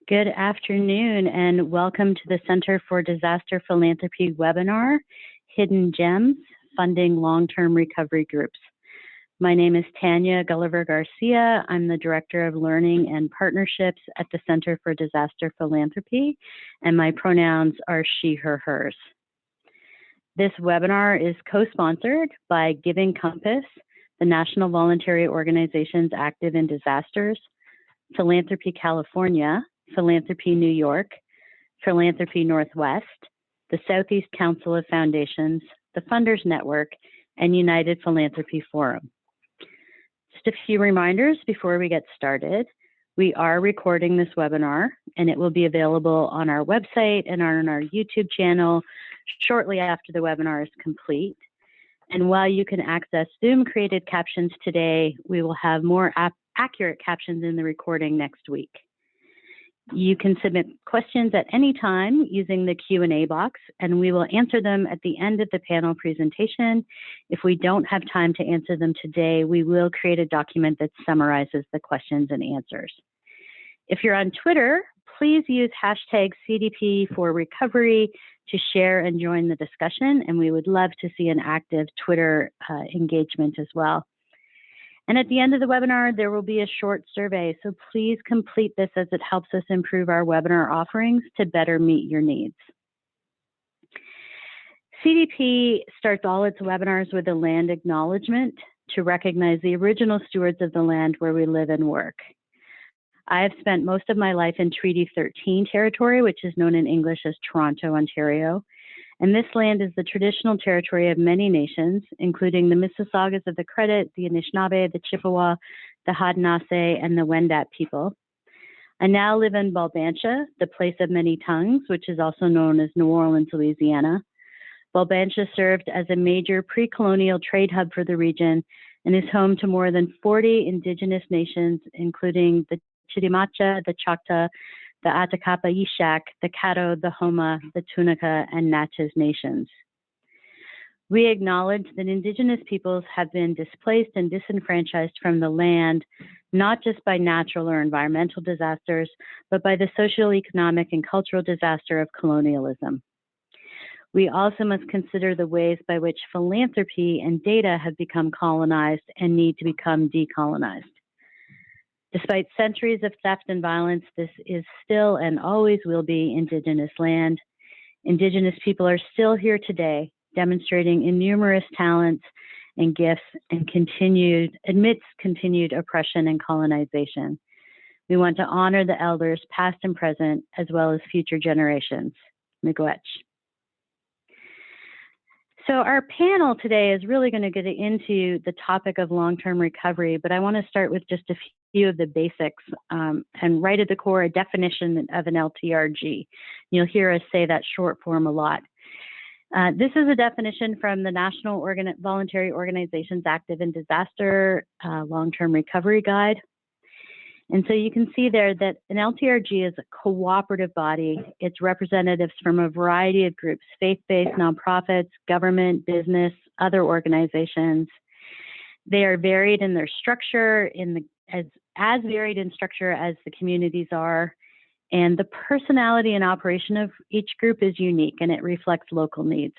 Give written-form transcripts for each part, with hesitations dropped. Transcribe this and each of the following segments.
Good afternoon and welcome to the Center for Disaster Philanthropy webinar, Hidden Gems, Funding Long-Term Recovery Groups. My name is Tanya Gulliver-Garcia. I'm the Director of Learning and Partnerships at the Center for Disaster Philanthropy, and my pronouns are she, her, hers. This webinar is co-sponsored by Giving Compass, the National Voluntary Organizations Active in Disasters, Philanthropy California, Philanthropy New York, Philanthropy Northwest, the Southeast Council of Foundations, the Funders Network, and United Philanthropy Forum. Just a few reminders before we get started. We are recording this webinar, and it will be available on our website and on our YouTube channel shortly after the webinar is complete. And while you can access Zoom-created captions today, we will have more accurate captions in the recording next week. You can submit questions at any time using the Q&A box, and we will answer them at the end of the panel presentation. If we don't have time to answer them today, we will create a document that summarizes the questions and answers. If you're on Twitter, please use hashtag CDP4Recovery to share and join the discussion, and we would love to see an active Twitter engagement as well. And at the end of the webinar, there will be a short survey, so please complete this as it helps us improve our webinar offerings to better meet your needs. CDP starts all its webinars with a land acknowledgement to recognize the original stewards of the land where we live and work. I have spent most of my life in Treaty 13 territory, which is known in English as Toronto, Ontario. And this land is the traditional territory of many nations, including the Mississaugas of the Credit, the Anishinaabe, the Chippewa, the Haudenosaunee, and the Wendat people. I now live in Bulbantia, the place of many tongues, which is also known as New Orleans, Louisiana. Bulbantia served as a major pre-colonial trade hub for the region and is home to more than 40 indigenous nations, including the Chitimacha, the Choctaw, the Atacapa Yishak, the Caddo, the Homa, the Tunica, and Natchez nations. We acknowledge that Indigenous peoples have been displaced and disenfranchised from the land, not just by natural or environmental disasters, but by the social, economic, and cultural disaster of colonialism. We also must consider the ways by which philanthropy and data have become colonized and need to become decolonized. Despite centuries of theft and violence, this is still and always will be Indigenous land. Indigenous people are still here today, demonstrating innumerous talents and gifts and amidst continued oppression and colonization. We want to honor the elders, past and present, as well as future generations. Miigwech. So our panel today is really going to get into the topic of long-term recovery, but I want to start with just a few of the basics and right at the core, a definition of an LTRG. You'll hear us say that short form a lot. This is a definition from the National Voluntary Organizations Active in Disaster Long-Term Recovery Guide. And so you can see there that an LTRG is a cooperative body. It's representatives from a variety of groups, faith-based, nonprofits, government, business, other organizations. They are varied in their structure, as varied in structure as the communities are. And the personality and operation of each group is unique, and it reflects local needs.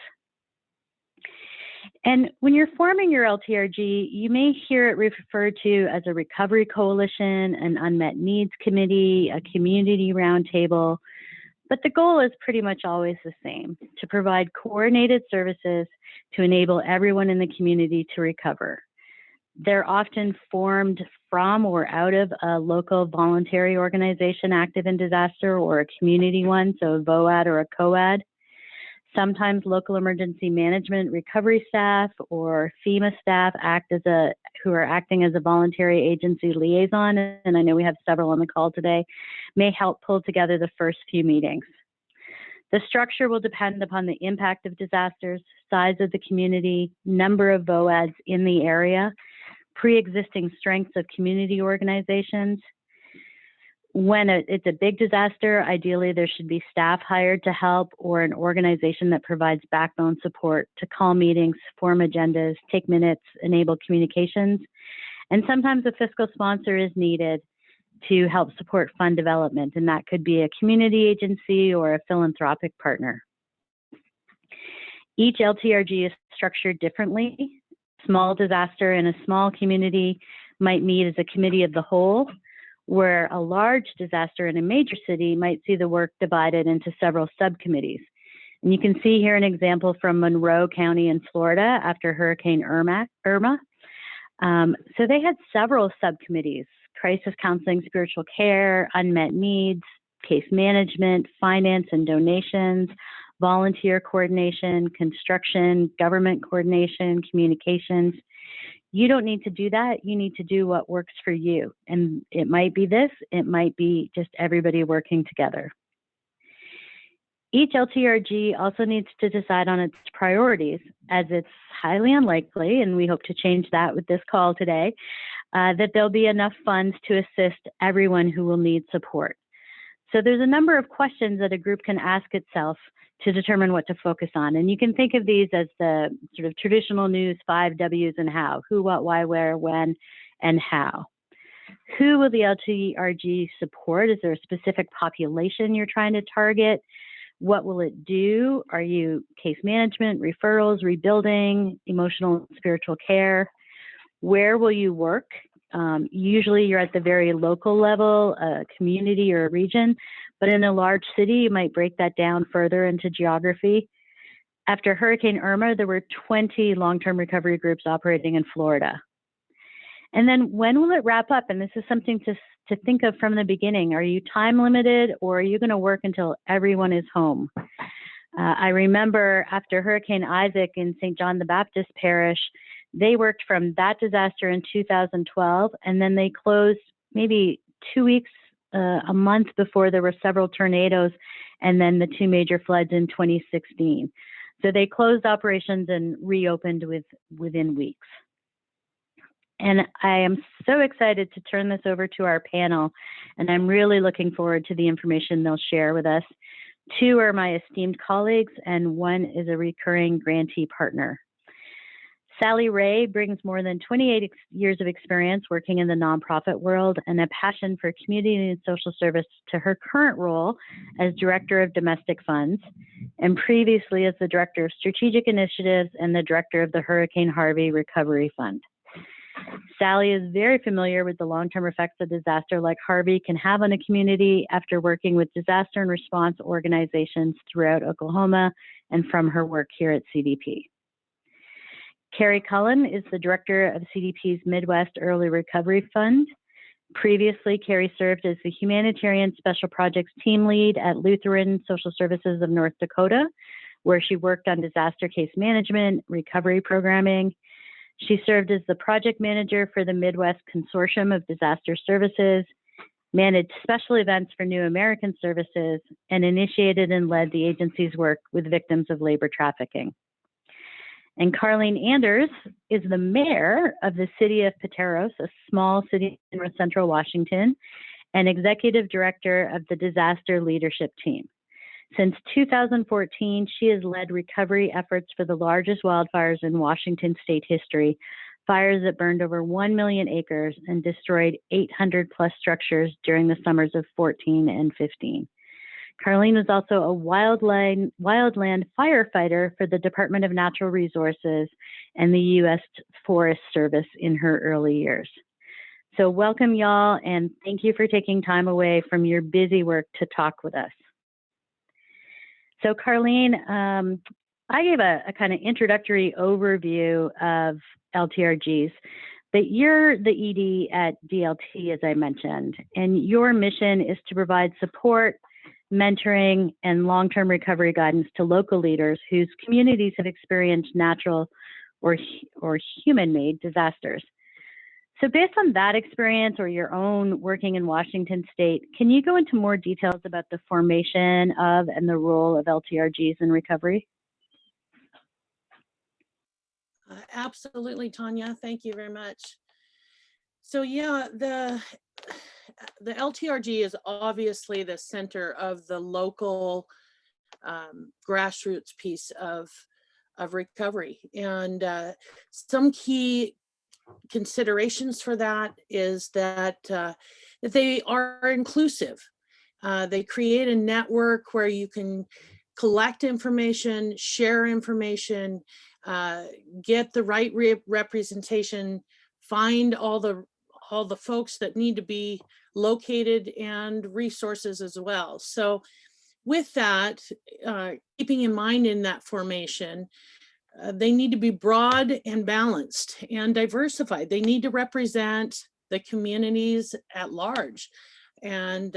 And when you're forming your LTRG, you may hear it referred to as a recovery coalition, an unmet needs committee, a community roundtable, but the goal is pretty much always the same: to provide coordinated services to enable everyone in the community to recover. They're often formed from or out of a local voluntary organization active in disaster or a community one, so a VOAD or a COAD. Sometimes local emergency management recovery staff or FEMA staff who are acting as a voluntary agency liaison, and I know we have several on the call today, may help pull together the first few meetings. The structure will depend upon the impact of disasters, size of the community, number of VOADs in the area, pre-existing strengths of community organizations. When it's a big disaster, ideally there should be staff hired to help or an organization that provides backbone support to call meetings, form agendas, take minutes, enable communications. And sometimes a fiscal sponsor is needed to help support fund development, and that could be a community agency or a philanthropic partner. Each LTRG is structured differently. Small disaster in a small community might meet as a committee of the whole, where a large disaster in a major city might see the work divided into several subcommittees. And you can see here an example from Monroe County in Florida after Hurricane Irma. So they had several subcommittees: crisis counseling, spiritual care, unmet needs, case management, finance and donations, volunteer coordination, construction, government coordination, communications. You don't need to do that. You need to do what works for you. And it might be this, it might be just everybody working together. Each LTRG also needs to decide on its priorities, as it's highly unlikely, and we hope to change that with this call today, that there'll be enough funds to assist everyone who will need support. So there's a number of questions that a group can ask itself to determine what to focus on. And you can think of these as the sort of traditional news 5 W's and how: who, what, why, where, when, and how. Who will the LTRG support? Is there a specific population you're trying to target? What will it do? Are you case management, referrals, rebuilding, emotional and spiritual care? Where will you work? Usually you're at the very local level, a community or a region, but in a large city, you might break that down further into geography. After Hurricane Irma, there were 20 long-term recovery groups operating in Florida. And then when will it wrap up? And this is something to think of from the beginning. Are you time limited, or are you going to work until everyone is home? I remember after Hurricane Isaac in St. John the Baptist Parish, they worked from that disaster in 2012, and then they closed maybe 2 weeks, a month before there were several tornadoes, and then the 2 major floods in 2016. So they closed operations and reopened within weeks. And I am so excited to turn this over to our panel, and I'm really looking forward to the information they'll share with us. 2 are my esteemed colleagues, and 1 is a recurring grantee partner. Sally Ray brings more than 28 years of experience working in the nonprofit world and a passion for community and social service to her current role as Director of Domestic Funds, and previously as the Director of Strategic Initiatives and the Director of the Hurricane Harvey Recovery Fund. Sally is very familiar with the long-term effects a disaster like Harvey can have on a community after working with disaster and response organizations throughout Oklahoma and from her work here at CDP. Cari Cullen is the director of CDP's Midwest Early Recovery Fund. Previously, Cari served as the Humanitarian Special Projects Team Lead at Lutheran Social Services of North Dakota, where she worked on disaster case management, recovery programming. She served as the project manager for the Midwest Consortium of Disaster Services, managed special events for New American Services, and initiated and led the agency's work with victims of labor trafficking. And Carlene Anders is the mayor of the city of Pateros, a small city in north central Washington, and executive director of the disaster leadership team. Since 2014, she has led recovery efforts for the largest wildfires in Washington state history, fires that burned over 1 million acres and destroyed 800 plus structures during the summers of 14 and 15. Carlene was also a wildland firefighter for the Department of Natural Resources and the U.S. Forest Service in her early years. So welcome, y'all, and thank you for taking time away from your busy work to talk with us. So Carlene, I gave a kind of introductory overview of LTRGs, but you're the ED at DLT, as I mentioned, and your mission is to provide support, mentoring, and long-term recovery guidance to local leaders whose communities have experienced natural or human-made disasters. So based on that experience or your own working in Washington State, can you go into more details about the formation of and the role of LTRGs in recovery? Absolutely, Tanya. Thank you very much. So yeah, the LTRG is obviously the center of the local grassroots piece of recovery, and some key considerations for that is that that they are inclusive. They create a network where you can collect information, share information, get the right representation, find all the folks that need to be located, and resources as well. So with that, keeping in mind in that formation, they need to be broad and balanced and diversified. They need to represent the communities at large, and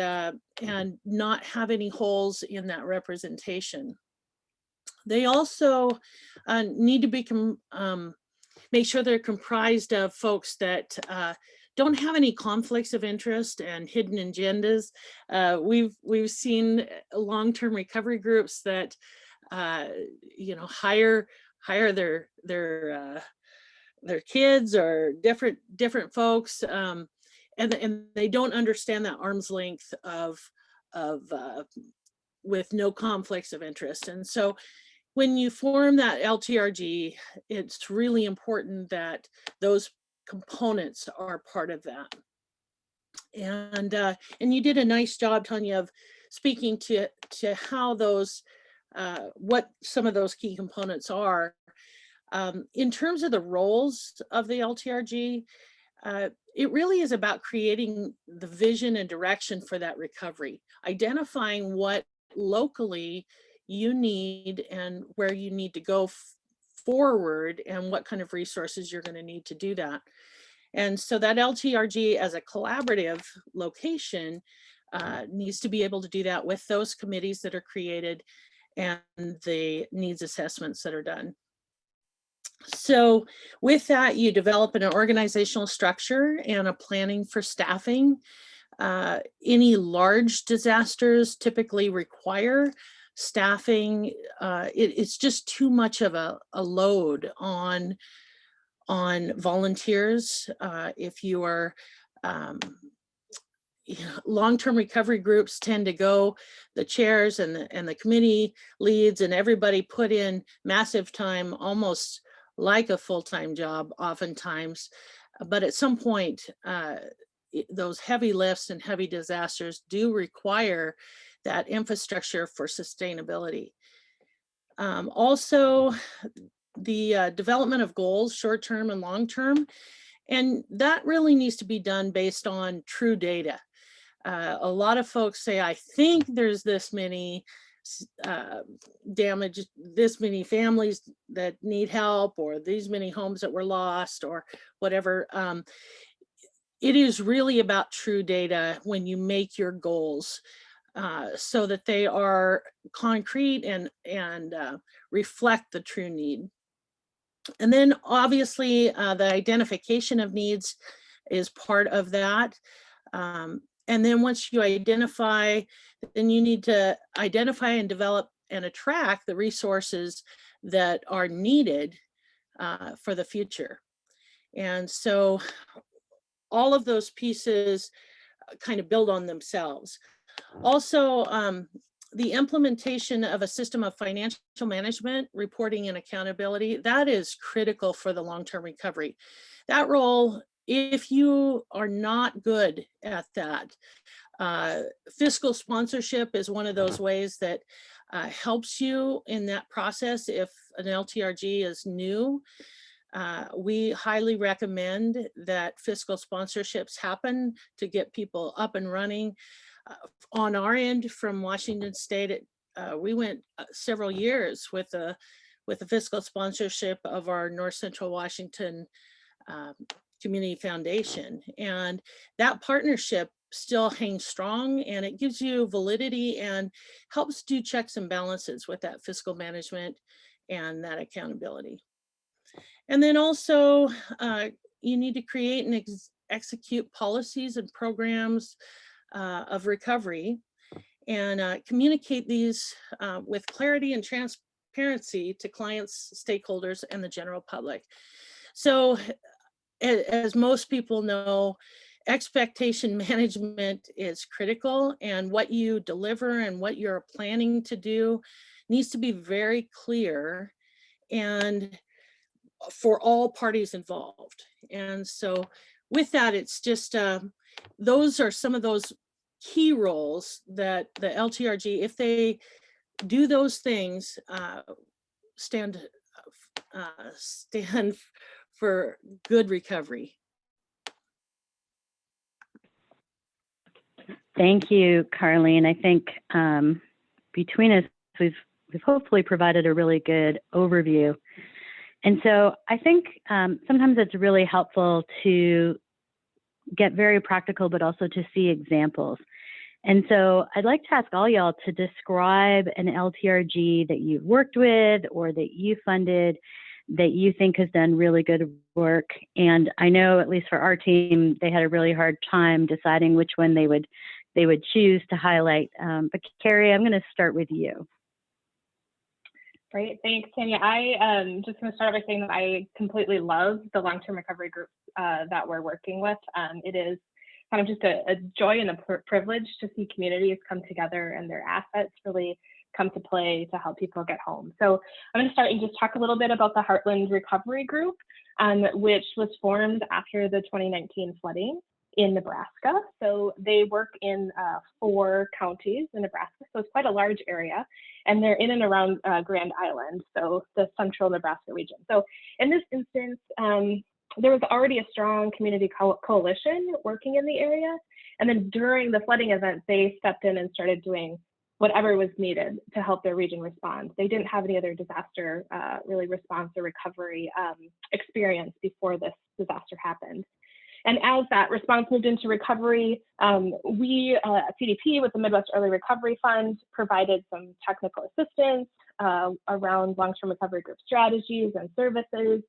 not have any holes in that representation. They also need to be make sure they're comprised of folks that don't have any conflicts of interest and hidden agendas. We've seen long-term recovery groups that hire their kids or different folks, and they don't understand that arm's length of with no conflicts of interest. And so when you form that LTRG, it's really important that those components are part of that. And you did a nice job, Tanya, of speaking to how those what some of those key components are. In terms of the roles of the LTRG, it really is about creating the vision and direction for that recovery, identifying what locally you need and where you need to go forward, and what kind of resources you're going to need to do that. And so that LTRG as a collaborative location needs to be able to do that with those committees that are created and the needs assessments that are done. So with that, you develop an organizational structure and a planning for staffing. Any large disasters typically require staffing. It's just too much of a load on volunteers. If you are long-term recovery groups tend to go, the chairs and the committee leads and everybody put in massive time, almost like a full-time job oftentimes. But at some point, those heavy lifts and heavy disasters do require that infrastructure for sustainability. Also, the development of goals, short-term and long-term, and that really needs to be done based on true data. A lot of folks say, I think there's this many damage, this many families that need help, or these many homes that were lost, or whatever. It is really about true data when you make your goals, so that they are concrete and reflect the true need. And then obviously the identification of needs is part of that. And then once you identify, then you need to identify and develop and attract the resources that are needed for the future. And so all of those pieces kind of build on themselves. Also, the implementation of a system of financial management, reporting, and accountability, that is critical for the long-term recovery. That role, if you are not good at that, fiscal sponsorship is one of those ways that helps you in that process. If an LTRG is new, we highly recommend that fiscal sponsorships happen to get people up and running. On our end from Washington State, we went several years with the fiscal sponsorship of our North Central Washington Community Foundation. And that partnership still hangs strong, and it gives you validity and helps do checks and balances with that fiscal management and that accountability. And then also you need to create and execute policies and programs of recovery, and communicate these with clarity and transparency to clients, stakeholders, and the general public. So as most people know, expectation management is critical, and what you deliver and what you're planning to do needs to be very clear and for all parties involved. And so with that, it's just those are some of those key roles that the LTRG, if they do those things, stand for good recovery. Thank you, Carlene. I think between us, we've hopefully provided a really good overview. And so I think sometimes it's really helpful to get very practical, but also to see examples. And so I'd like to ask all y'all to describe an LTRG that you've worked with or that you funded that you think has done really good work. And I know, at least for our team, they had a really hard time deciding which one they would choose to highlight. But Cari, I'm going to start with you. Great, thanks, Tanya. I just going to start by saying that I completely love the long-term recovery groups that we're working with. It is kind of just a joy and a privilege to see communities come together and their assets really come to play to help people get home. So I'm going to start and just talk a little bit about the Heartland Recovery Group, which was formed after the 2019 flooding in Nebraska. So they work in 4 counties in Nebraska, so it's quite a large area, and they're in and around Grand Island, so the central Nebraska region. So in this instance, there was already a strong community coalition working in the area, and then during the flooding event, they stepped in and started doing whatever was needed to help their region respond. They didn't have any other disaster really response or recovery experience before this disaster happened. And as that response moved into recovery, we at CDP with the Midwest Early Recovery Fund provided some technical assistance around long-term recovery group strategies and services.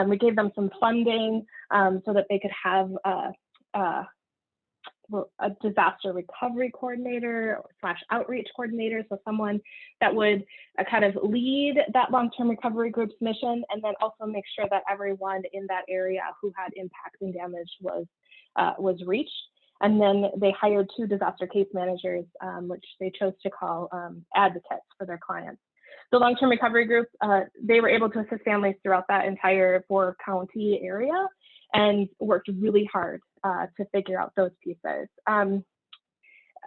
We gave them some funding so that they could have a disaster recovery coordinator / outreach coordinator, so someone that would kind of lead that long-term recovery group's mission, and then also make sure that everyone in that area who had impact and damage was reached. And then they hired 2 disaster case managers, which they chose to call advocates for their clients. The long-term recovery group, they were able to assist families throughout that entire 4-county area and worked really hard to figure out those pieces.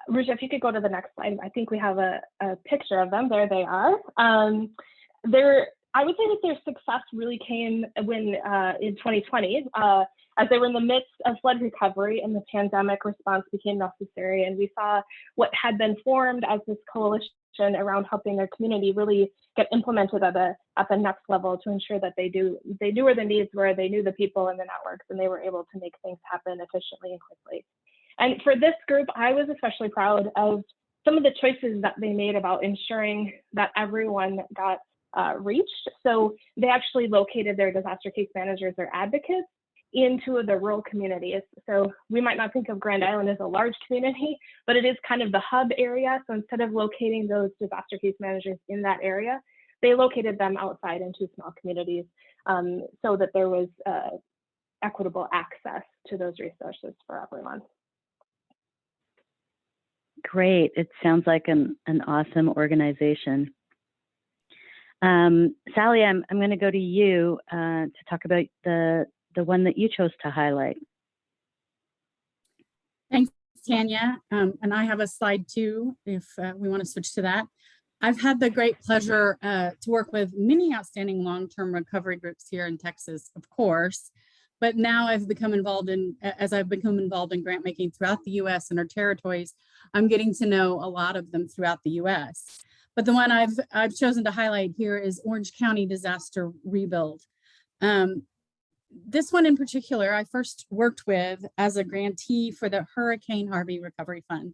Ruja, if you could go to the next slide, I think we have a picture of them. There they are. I would say that their success really came when in 2020, as they were in the midst of flood recovery and the pandemic response became necessary, and we saw what had been formed as this coalition around helping their community really get implemented at the next level to ensure that they knew where the needs were, they knew the people and the networks, and they were able to make things happen efficiently and quickly. And for this group, I was especially proud of some of the choices that they made about ensuring that everyone got reached. So they actually located their disaster case managers or advocates into the rural communities. So we might not think of Grand Island as a large community, but it is kind of the hub area. So instead of locating those disaster case managers in that area, they located them outside in 2 small communities so that there was equitable access to those resources for everyone. Great. It sounds like an awesome organization. Sally, I'm going to go to you to talk about the one that you chose to highlight. Thanks, Tanya. And I have a slide too, if we want to switch to that. I've had the great pleasure to work with many outstanding long-term recovery groups here in Texas, of course, but now as I've become involved in grant making throughout the US and our territories, I'm getting to know a lot of them throughout the US. But the one I've chosen to highlight here is Orange County Disaster Rebuild. This one in particular, I first worked with as a grantee for the Hurricane Harvey Recovery Fund.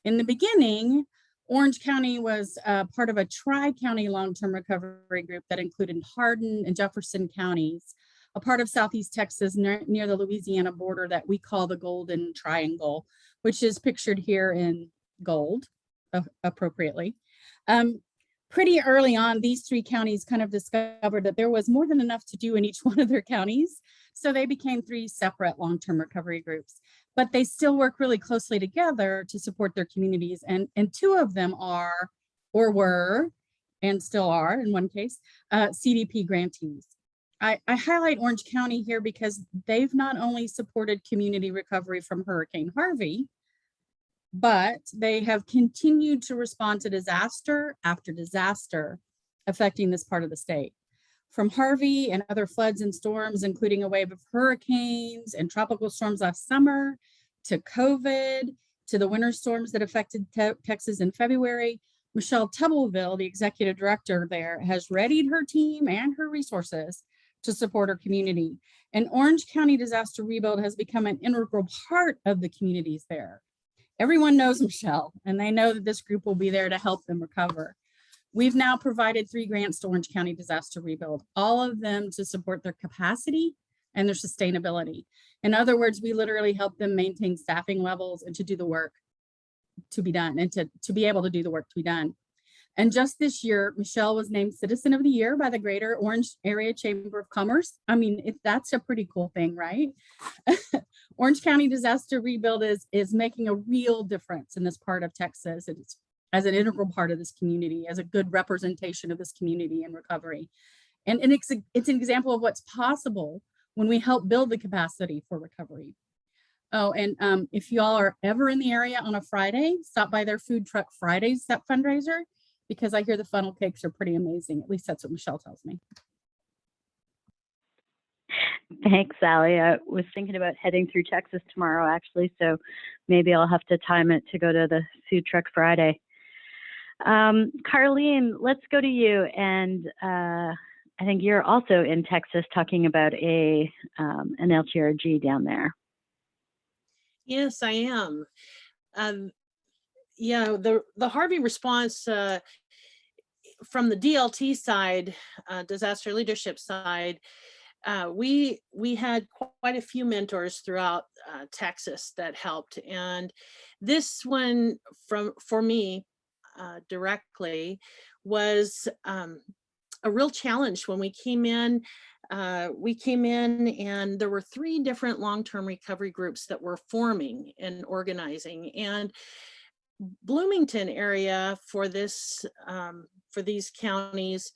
In the beginning, Orange County was part of a tri-county long-term recovery group that included Hardin and Jefferson counties, a part of Southeast Texas near the Louisiana border that we call the Golden Triangle, which is pictured here in gold, appropriately. Pretty early on, these 3 counties kind of discovered that there was more than enough to do in each one of their counties. So they became 3 separate long-term recovery groups, but they still work really closely together to support their communities. And 2 of them are, or were, and still are in one case, CDP grantees. I highlight Orange County here because they've not only supported community recovery from Hurricane Harvey, but they have continued to respond to disaster after disaster affecting this part of the state. From Harvey and other floods and storms, including a wave of hurricanes and tropical storms last summer, to COVID, to the winter storms that affected Texas in February, Michelle Tubbleville, the executive director there, has readied her team and her resources to support her community. And Orange County Disaster Rebuild has become an integral part of the communities there. Everyone knows Michelle, and they know that this group will be there to help them recover. We've now provided 3 grants to Orange County Disaster Rebuild, all of them to support their capacity and their sustainability. In other words, we literally help them maintain staffing levels and to do the work to be done, and to be able to do the work to be done. And just this year, Michelle was named Citizen of the Year by the Greater Orange Area Chamber of Commerce. I mean, that's a pretty cool thing, right? Orange County Disaster Rebuild is making a real difference in this part of Texas. It's as an integral part of this community, as a good representation of this community in recovery. And it's an example of what's possible when we help build the capacity for recovery. Oh, and if y'all are ever in the area on a Friday, stop by their Food Truck Fridays, that fundraiser, because I hear the funnel cakes are pretty amazing. At least that's what Michelle tells me. Thanks, Sally. I was thinking about heading through Texas tomorrow, actually, so maybe I'll have to time it to go to the Food Truck Friday. Carlene, let's go to you. And I think you're also in Texas talking about an LTRG down there. Yes, I am. Yeah, the Harvey response from the DLT side, disaster leadership side, we had quite a few mentors throughout Texas that helped, and this one for me directly was a real challenge when we came in. And there were 3 different long-term recovery groups that were forming and organizing, and Bloomington area for this for these counties,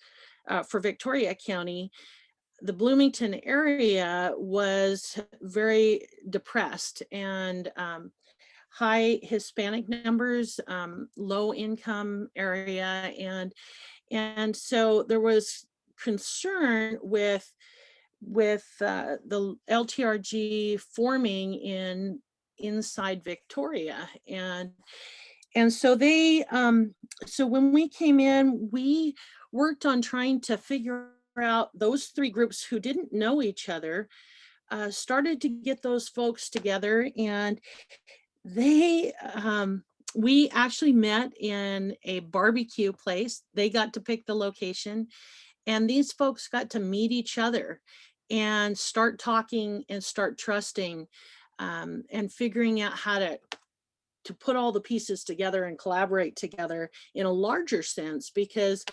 for Victoria County, the Bloomington area was very depressed and high Hispanic numbers, low income area, and so there was concern with the LTRG forming inside Victoria, and so they so when we came in, we worked on trying to figure out those 3 groups who didn't know each other, started to get those folks together, and they we actually met in a barbecue place. They got to pick the location, and these folks got to meet each other and start talking and start trusting, and figuring out how to put all the pieces together and collaborate together in a larger sense. Because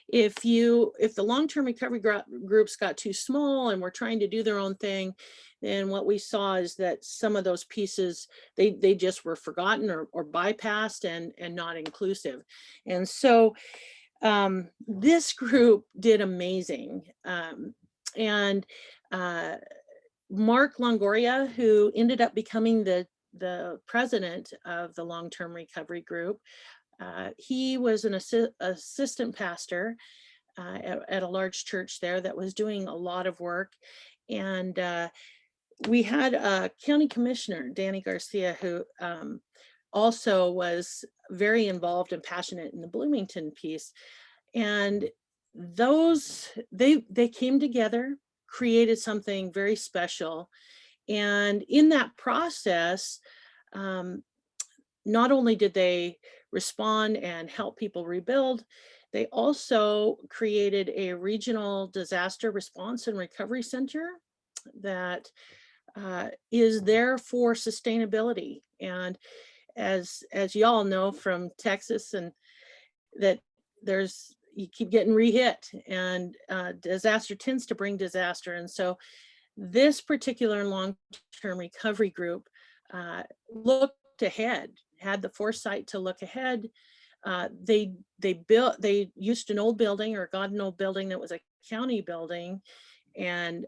if the long-term recovery groups got too small and were trying to do their own thing, then what we saw is that some of those pieces, they just were forgotten or bypassed and not inclusive. And so this group did amazing. And Mark Longoria, who ended up becoming the president of the long-term recovery group, he was an assistant pastor at a large church there that was doing a lot of work. And we had a county commissioner, Danny Garcia, who also was very involved and passionate in the Bloomington piece. And they came together, created something very special. And in that process, not only did they respond and help people rebuild, they also created a regional disaster response and recovery center that is there for sustainability. And as y'all know from Texas, and that you keep getting re-hit, and disaster tends to bring disaster. And so this particular long-term recovery group looked ahead, had the foresight to look ahead. They used an old building, or got an old building that was a county building, and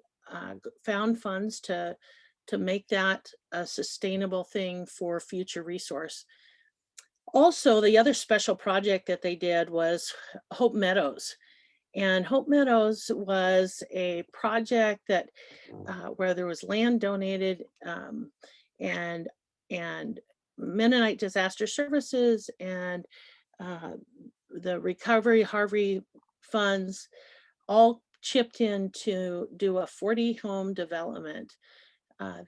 found funds to make that a sustainable thing for future resource. Also, the other special project that they did was Hope Meadows. And Hope Meadows was a project that where there was land donated and Mennonite Disaster Services and the Recovery Harvey funds all chipped in to do a 40 home development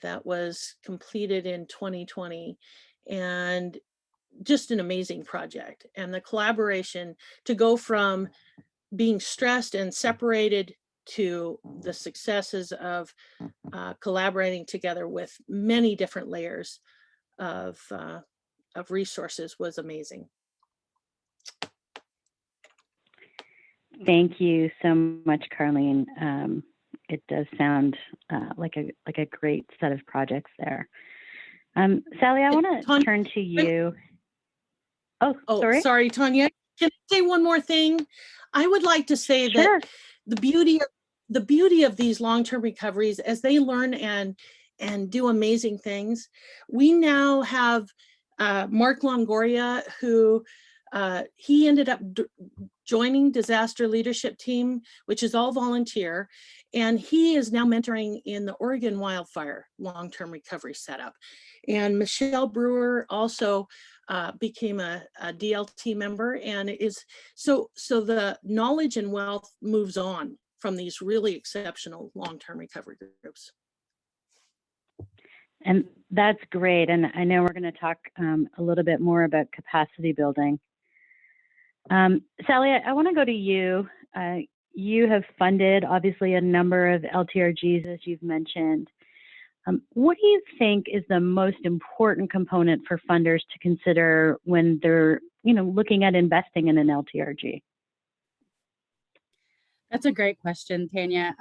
that was completed in 2020. And just an amazing project. And the collaboration to go from being stressed and separated to the successes of collaborating together with many different layers of resources was amazing. Thank you so much, Carlene. It does sound like a great set of projects there. Sally, I want to turn to you. Oh, sorry, Tanya. Can I say one more thing? I would like to say that the beauty of these long-term recoveries, as they learn and do amazing things, we now have Mark Longoria, who he ended up joining Disaster Leadership Team, which is all volunteer, and he is now mentoring in the Oregon wildfire long-term recovery setup. And Michelle Brewer also became a DLT member, and is so the knowledge and wealth moves on from these really exceptional long-term recovery groups. And that's great. And I know we're going to talk a little bit more about capacity building. Sally, I want to go to you. You have funded, obviously, a number of LTRGs, as you've mentioned. What do you think is the most important component for funders to consider when they're, looking at investing in an LTRG? That's a great question, Tanya.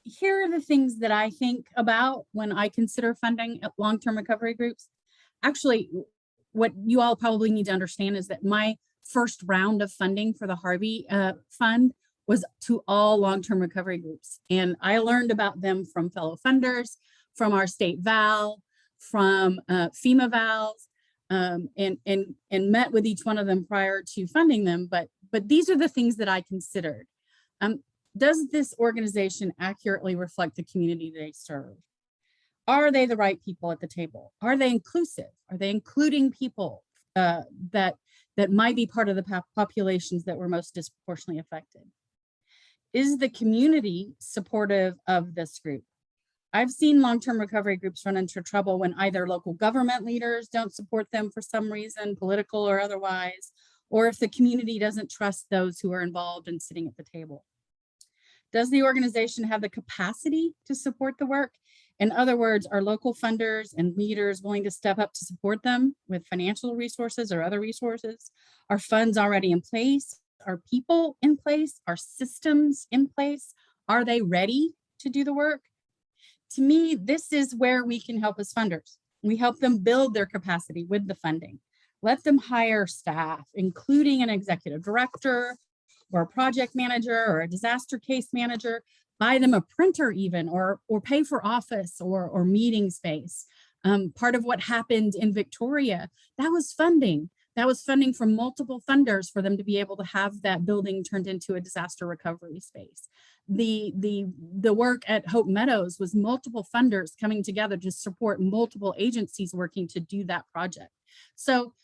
Here are the things that I think about when I consider funding long-term recovery groups. Actually, what you all probably need to understand is that my first round of funding for the Harvey Fund was to all long-term recovery groups. And I learned about them from fellow funders, from our state VAL, from FEMA VALs, and met with each one of them prior to funding them. But these are the things that I considered. Does this organization accurately reflect the community they serve? Are they the right people at the table? Are they inclusive? Are they including people that might be part of the populations that were most disproportionately affected? Is the community supportive of this group? I've seen long-term recovery groups run into trouble when either local government leaders don't support them for some reason, political or otherwise, or if the community doesn't trust those who are involved in sitting at the table. Does the organization have the capacity to support the work? In other words, are local funders and leaders willing to step up to support them with financial resources or other resources? Are funds already in place? Are people in place? Are systems in place? Are they ready to do the work? To me, this is where we can help as funders. We help them build their capacity with the funding. Let them hire staff, including an executive director or a project manager or a disaster case manager, buy them a printer even, or pay for office or meeting space. Part of what happened in Victoria, that was funding. That was funding from multiple funders for them to be able to have that building turned into a disaster recovery space. The work at Hope Meadows was multiple funders coming together to support multiple agencies working to do that project. So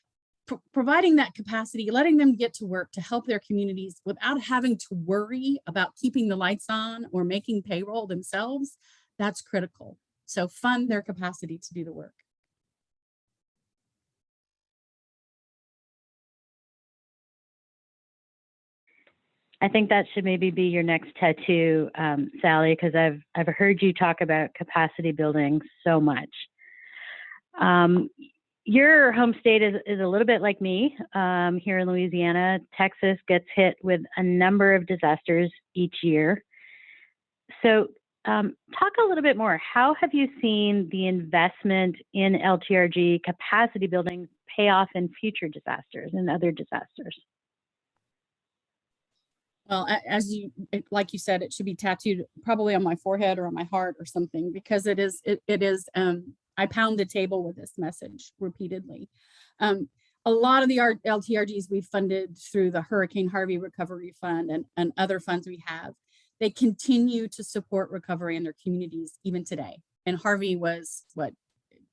providing that capacity, letting them get to work to help their communities without having to worry about keeping the lights on or making payroll themselves, that's critical. So fund their capacity to do the work. I think that should maybe be your next tattoo, Sally, because I've heard you talk about capacity building so much. Your home state is a little bit like me here in Louisiana. Texas gets hit with a number of disasters each year. So talk a little bit more. How have you seen the investment in LTRG capacity building pay off in future disasters and other disasters? Well, as you, like you said, it should be tattooed probably on my forehead or on my heart or something, because it is, I pound the table with this message repeatedly. A lot of the LTRGs we funded through the Hurricane Harvey Recovery Fund and other funds we have, they continue to support recovery in their communities even today. And Harvey was what,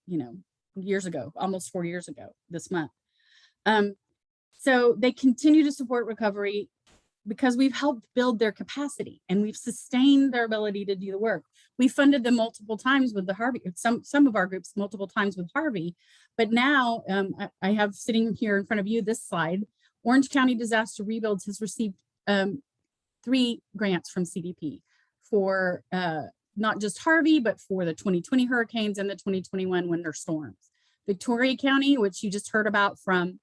years ago, almost 4 years ago this month. So they continue to support recovery because we've helped build their capacity and we've sustained their ability to do the work. We funded them multiple times with the Harvey, some of our groups multiple times with Harvey, but now I have sitting here in front of you this slide, Orange County Disaster Rebuilds has received 3 grants from CDP for not just Harvey, but for the 2020 hurricanes and the 2021 winter storms. Victoria County, which you just heard about from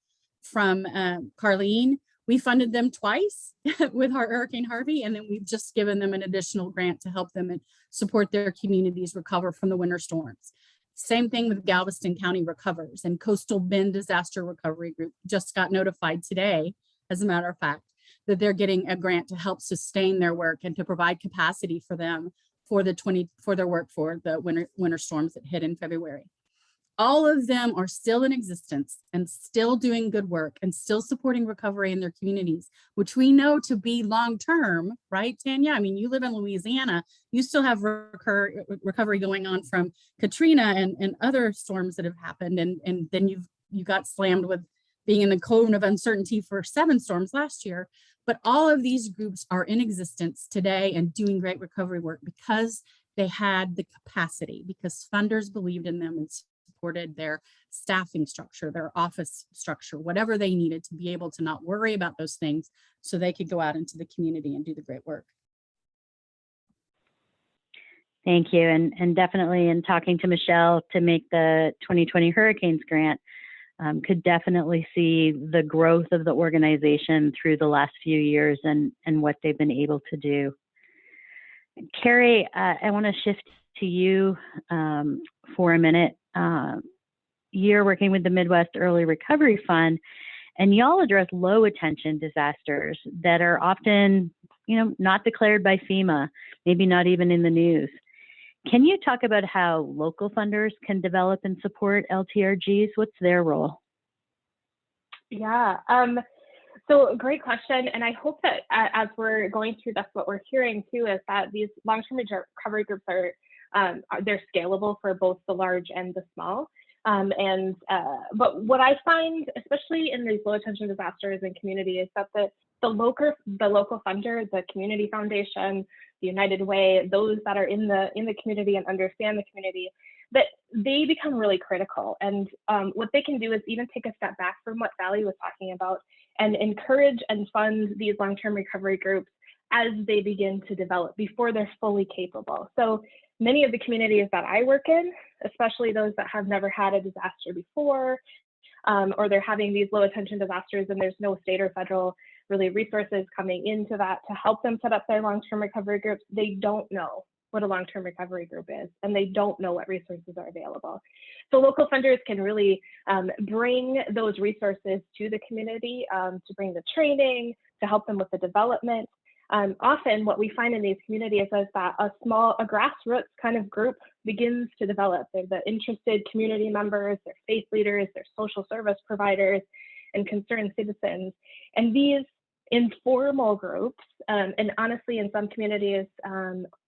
Carlene, we funded them twice with Hurricane Harvey, and then we've just given them an additional grant to help them and support their communities recover from the winter storms. Same thing with Galveston County Recovers, and Coastal Bend Disaster Recovery Group just got notified today, as a matter of fact, that they're getting a grant to help sustain their work and to provide capacity for them for their work for the winter storms that hit in February. All of them are still in existence and still doing good work and still supporting recovery in their communities, which we know to be long-term, right, Tanya? I mean, you live in Louisiana, you still have recovery going on from Katrina and other storms that have happened. And then you got slammed with being in the cone of uncertainty for 7 storms last year. But all of these groups are in existence today and doing great recovery work because they had the capacity, because funders believed in them and supported their staffing structure, their office structure, whatever they needed to be able to not worry about those things so they could go out into the community and do the great work. Thank you. And definitely in talking to Michelle to make the 2020 hurricanes grant, could definitely see the growth of the organization through the last few years and what they've been able to do. Cari, I want to shift to you for a minute. You're working with the Midwest Early Recovery Fund, and y'all address low attention disasters that are often, not declared by FEMA, maybe not even in the news. Can you talk about how local funders can develop and support LTRGs? What's their role? Yeah, so great question. And I hope that as we're going through this, what we're hearing too is that these long-term recovery groups are, they're scalable for both the large and the small. But what I find, especially in these low attention disasters in community, is that the local funder, the community foundation, the United Way, those that are in the community and understand the community, that they become really critical. And what they can do is even take a step back from what Valley was talking about and encourage and fund these long-term recovery groups as they begin to develop before they're fully capable. So many of the communities that I work in, especially those that have never had a disaster before, or they're having these low attention disasters and there's no state or federal really resources coming into that to help them set up their long-term recovery groups, they don't know what a long-term recovery group is, and they don't know what resources are available. So local funders can really bring those resources to the community, to bring the training, to help them with the development. Often what we find in these communities is that a grassroots kind of group begins to develop. They're the interested community members, they're faith leaders, they're social service providers, and concerned citizens. And these informal groups, and honestly in some communities,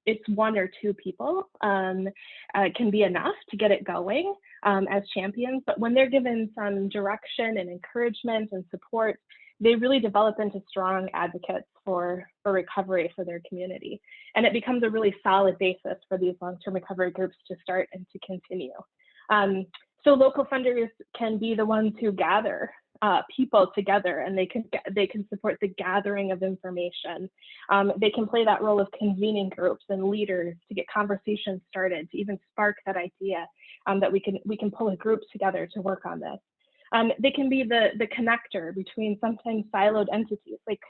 it's 1 or 2 people can be enough to get it going as champions. But when they're given some direction and encouragement and support, they really develop into strong advocates for recovery for their community. And it becomes a really solid basis for these long-term recovery groups to start and to continue. So local funders can be the ones who gather people together, and they can support the gathering of information. They can play that role of convening groups and leaders to get conversations started, to even spark that idea that we can pull a group together to work on this. They can be the connector between sometimes siloed entities, like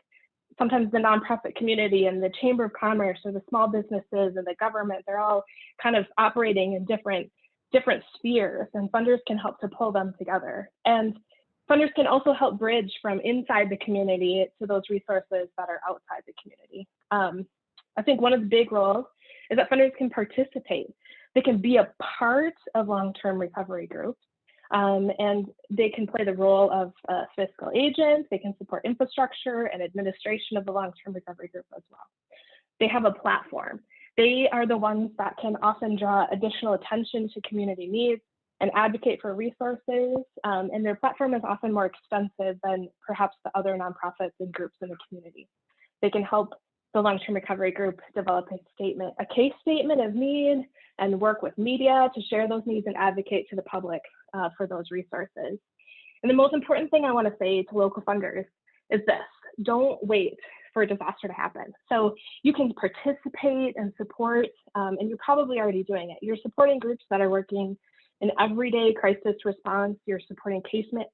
sometimes the nonprofit community and the Chamber of Commerce or the small businesses and the government. They're all kind of operating in different spheres, and funders can help to pull them together. And Funders can also help bridge from inside the community to those resources that are outside the community. I think one of the big roles is that funders can participate. They can be a part of long-term recovery groups, and they can play the role of fiscal agents. They can support infrastructure and administration of the long-term recovery group as well. They have a platform. They are the ones that can often draw additional attention to community needs and advocate for resources, and their platform is often more extensive than perhaps the other nonprofits and groups in the community. They can help the long-term recovery group develop a case statement of need, and work with media to share those needs and advocate to the public for those resources. And the most important thing I want to say to local funders is this: don't wait for a disaster to happen. So you can participate and support, and you're probably already doing it. You're supporting groups that are working in everyday crisis response. You're supporting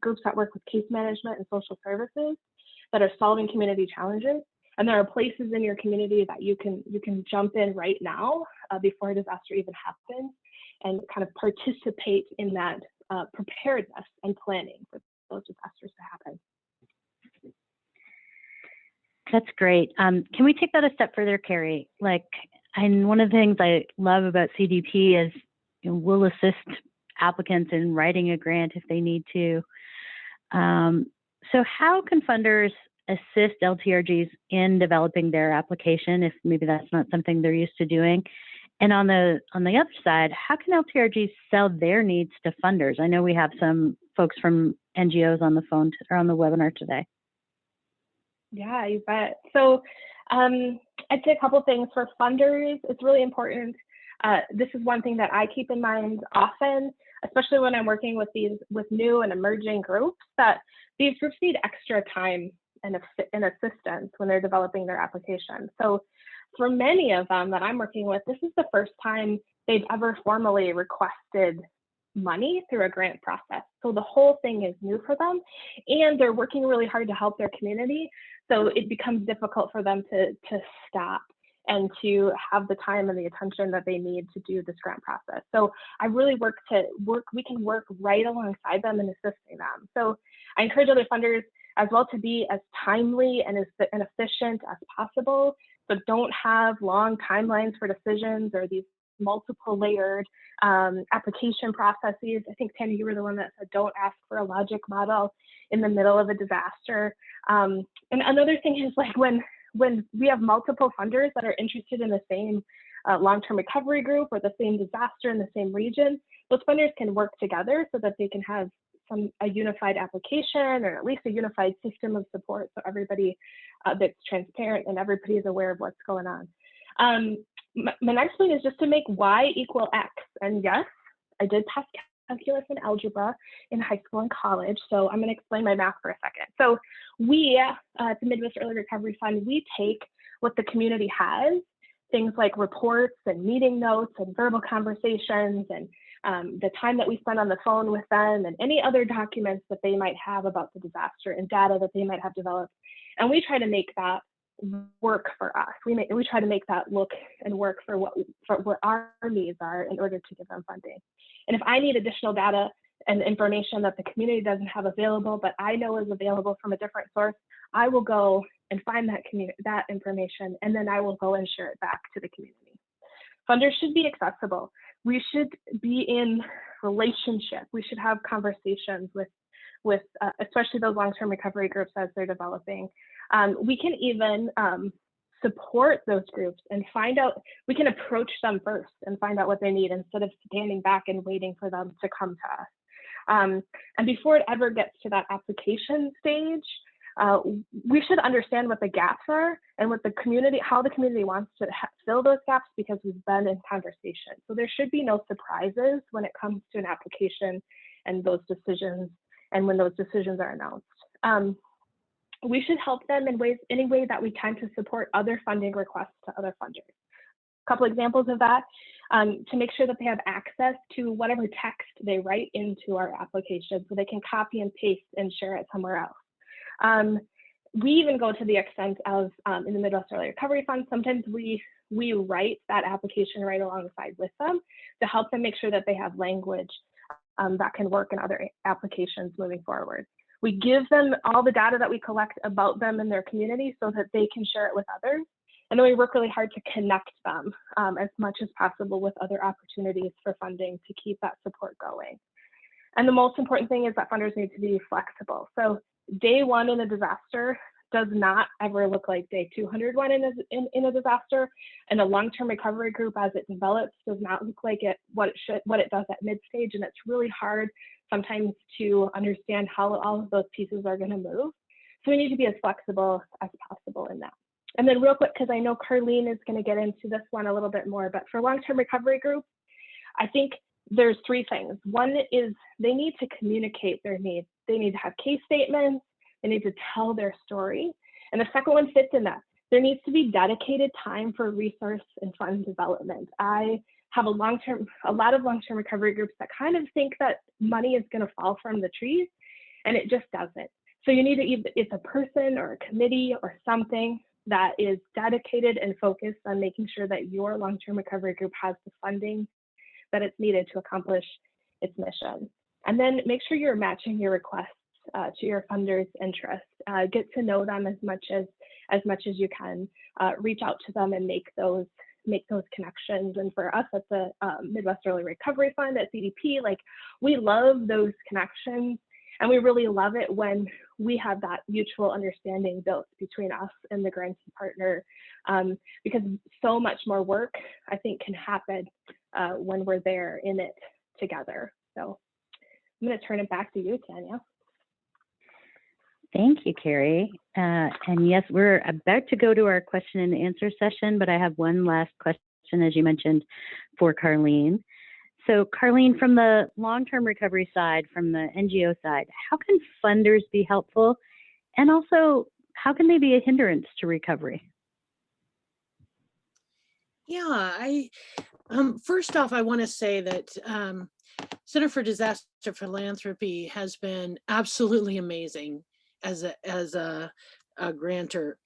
groups that work with case management and social services that are solving community challenges. And there are places in your community that you can jump in right now before a disaster even happens, and kind of participate in that preparedness and planning for those disasters to happen. That's great. Can we take that a step further, Cari? And one of the things I love about CDP is we'll assist applicants in writing a grant if they need to. So how can funders assist LTRGs in developing their application if maybe that's not something they're used to doing? And on the other side, how can LTRGs sell their needs to funders? I know we have some folks from NGOs on the phone or on the webinar today. Yeah, you bet. So I'd say a couple things for funders. It's really important. This is one thing that I keep in mind often, especially when I'm working with new and emerging groups, that these groups need extra time and assistance when they're developing their application. So for many of them that I'm working with, this is the first time they've ever formally requested money through a grant process. So the whole thing is new for them, and they're working really hard to help their community. So it becomes difficult for them to stop and to have the time and the attention that they need to do this grant process. So I really we can work right alongside them and assisting them. So I encourage other funders as well to be as timely and efficient as possible. So don't have long timelines for decisions or these multiple layered application processes. I think, Tanya, you were the one that said, don't ask for a logic model in the middle of a disaster. And another thing is, like, when we have multiple funders that are interested in the same long-term recovery group or the same disaster in the same region, those funders can work together so that they can have a unified application, or at least a unified system of support, so everybody that's transparent and everybody is aware of what's going on. My next point is just to make Y equal X. And yes, I did pass calculus and algebra in high school and college, so I'm going to explain my math for a second. So we, at the Midwest Early Recovery Fund, we take what the community has, things like reports and meeting notes and verbal conversations and the time that we spend on the phone with them and any other documents that they might have about the disaster and data that they might have developed. And we try to make that work for us. We try to make that look and work for what our needs are in order to give them funding. And if I need additional data and information that the community doesn't have available, but I know is available from a different source, I will go and find that information, and then I will go and share it back to the community. Funders should be accessible. We should be in relationship. We should have conversations with especially those long-term recovery groups as they're developing. We can even support those groups and we can approach them first and find out what they need instead of standing back and waiting for them to come to us. And before it ever gets to that application stage, we should understand what the gaps are and how the community wants to fill those gaps, because we've been in conversation. So there should be no surprises when it comes to an application and those decisions, and when those decisions are announced. We should help them in any way that we can to support other funding requests to other funders. A couple examples of that, to make sure that they have access to whatever text they write into our application so they can copy and paste and share it somewhere else. We even go to the extent of, in the Midwest Early Recovery Fund, sometimes we write that application right alongside with them to help them make sure that they have language that can work in other applications moving forward. We give them all the data that we collect about them and their community so that they can share it with others. And then we work really hard to connect them as much as possible with other opportunities for funding to keep that support going. And the most important thing is that funders need to be flexible. So day one in a disaster does not ever look like day 201 in a disaster. And a long-term recovery group as it develops does not look like what it does at mid-stage. And it's really hard sometimes to understand how all of those pieces are going to move. So we need to be as flexible as possible in that. And then real quick, because I know Carlene is going to get into this one a little bit more, but for long-term recovery groups, I think there's three things. One is they need to communicate their needs. They need to have case statements. They need to tell their story. And the second one fits in that. There needs to be dedicated time for resource and fund development. I have a lot of long-term recovery groups that kind of think that money is going to fall from the trees, and it just doesn't. So you need to it's a person or a committee or something that is dedicated and focused on making sure that your long-term recovery group has the funding that it's needed to accomplish its mission. And then make sure you're matching your requests to your funders' interests. Get to know them as much as you can. Reach out to them and make those connections. And for us at the Midwest Early Recovery Fund at CDP, like, we love those connections, and we really love it when we have that mutual understanding built between us and the grantee partner, because so much more work, I think, can happen when we're there in it together. So I'm going to turn it back to you, Tanya. Thank you, Cari. And yes, we're about to go to our question and answer session, but I have one last question, as you mentioned, for Carlene. So Carlene, from the long-term recovery side, from the NGO side, how can funders be helpful? And also, how can they be a hindrance to recovery? Yeah, first off, I want to say that Center for Disaster Philanthropy has been absolutely amazing as a grantor.